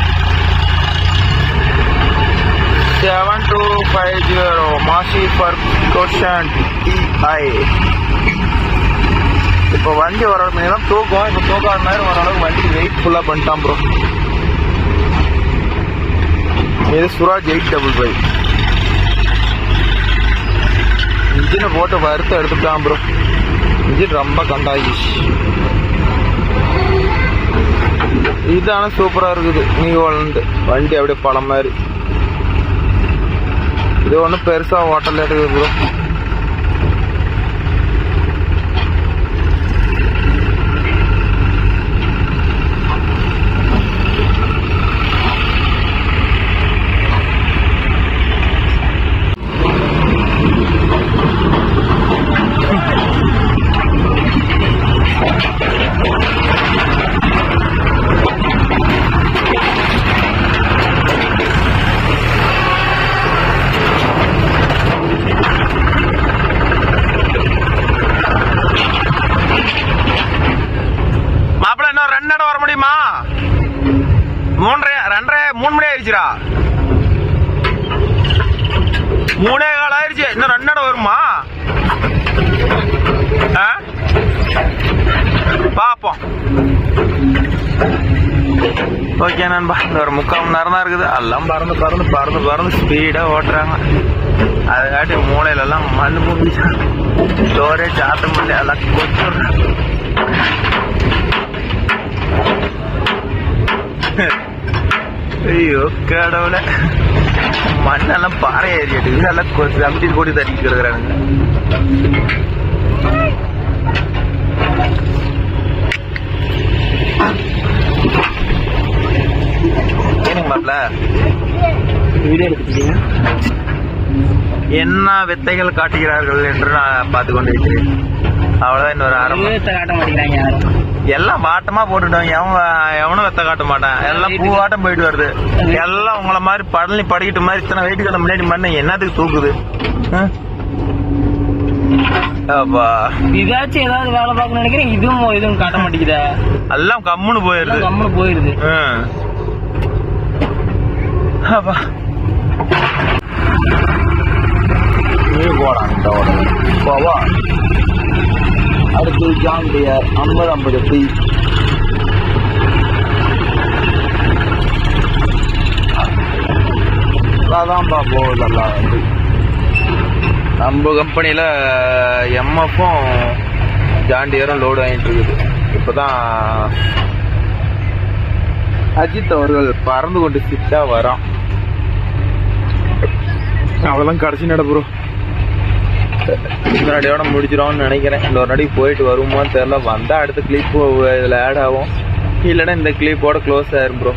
7250 மாசி ஃபார் கோஷன் TI. இப்போ வண்டி வர நேரம் தூக்கம், இப்போ தூக்காத நேரம் ஓரளவுக்கு வண்டி வெயிட் ஃபுல்லாக பண்ணிட்டான் ப்ரோ. இது சுராஜ் 855. இன்ஜினை போட்டு வறுத்து எடுத்துக்கலாம் ப்ரோ. இன்ஜின் ரொம்ப கண்டாயிச்சு. இதான சூப்பராக இருக்குது. நீவோலந்து வண்டி அப்படியே பழம் மாதிரி. இது ஒன்றும் பெருசாக ஹோட்டலில் இருக்குது ப்ரோ. மூணு மணி ஆயிடுச்சுடா. 3:15 ஆயிடுச்சு. இன்னும் 2 நட வருமா பாப்போம். ஓகே நண்பா, இந்த ஒரு 3/4 மணி நேரம் தான் இருக்குது. எல்லாம் பறந்து ஸ்பீடா ஓட்டுறாங்க. அதுக்காட்டி மூளையில எல்லாம் மண் மூடிச்சா, ஸ்டோரே சாத்த முடியல, எல்லாம் கொச்சு. ஐயோ கடவுள, மண்ணெல்லாம் பாறை ஏறிட்டு எல்லாம் அம்பிட்டு போட்டு தட்டிட்டு இருக்கிறாங்க. ஏனுங்க மாப்பிள்ள வீடியோ எடுத்துட்டீங்க? என்ன வித்தைகள் காட்டுகிறார்கள் என்று நான் பார்த்து கொண்டு இருக்கிறேன். அவ்வளவுதான். இன்னொரு காட்ட மாட்டேங்கிறாங்க யாரும். எல்லாம் வாட்டமா போட்டுட்டாங்க. எவனும் வெத்த காட்ட மாட்டான். எல்லாம் பூவாட்டம் போயிட்டு வருது. எல்லாம் உங்களை மாதிரி படலி படிக்கிட்டு மாதிரி இத்தனை வெயிட்டுக்கு முன்னாடி மண்ணை என்னத்துக்கு தூக்குது? இதாச்சும் ஏதாவது வேலை பார்க்கணும்னு நினைக்கிறேன். இதுவும் காட்ட மாட்டேங்குதா? எல்லாம் கம்முன்னு போயிருது. போவா. அடுத்து ஜான் டியர் 50 பி. அதான்ப்பா போகுதல்லா. நம்ம கம்பெனியில் எம்எஃப்பும் ஜான் டியரும் லோடு வாங்கிட்டு இருக்குது. இப்போதான் அஜித் அவர்கள் பறந்து கொண்டு சிட்டா வரோம். அதெல்லாம் கடைசி நட ப்ரோ. இந்த நடியோட முடிச்சிடும்னு நினைக்கிறேன். இன்னொரு நடி போயிட்டு வருமோன்னு தெரியல. வந்தால் அடுத்த கிளிப்பு இதில் ஆட் ஆகும், இல்லைன்னா இந்த கிளிப்போட க்ளோஸ் ஆயிரும் ப்ரோ.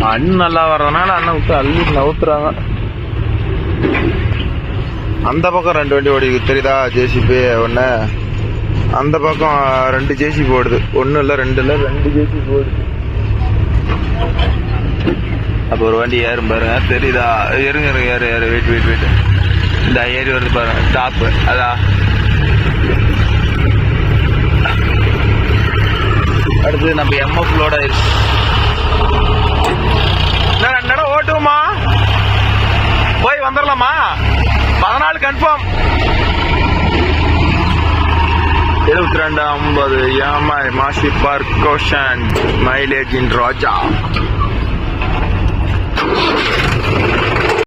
மண் நல்லா வர்றதுனால அண்ணன் விட்டு அள்ளி நவுத்துறாங்க. அந்த பக்கம் 2 வண்டி ஓடி தெரியுதா, ஜேசிபி ஒன்று. அந்த பக்கம் 2 ஜேசிபி ஓடுது. 1 இல்லை 2 இல்லை 2 ஜேசிபி ஓடுது. அப்போ ஒரு வண்டி ஏறும் பாருங்க, தெரியுதா? ஏறுங்க ஏறு ஏறு, வெயிட் இந்த ஏறி வருது பாருங்க, ஸ்டாப்பு. அதான் அடுத்து நம்ம எம்எஃப் லோட் ஆயிடுச்சு. ரெண்டு ஓட்டுமா, போய் வந்துடலாமா? 14 கன்ஃபார்ம். 7250 மாஷி பார்க் கோஷன் மைலேஜ் இன் ரோஜா.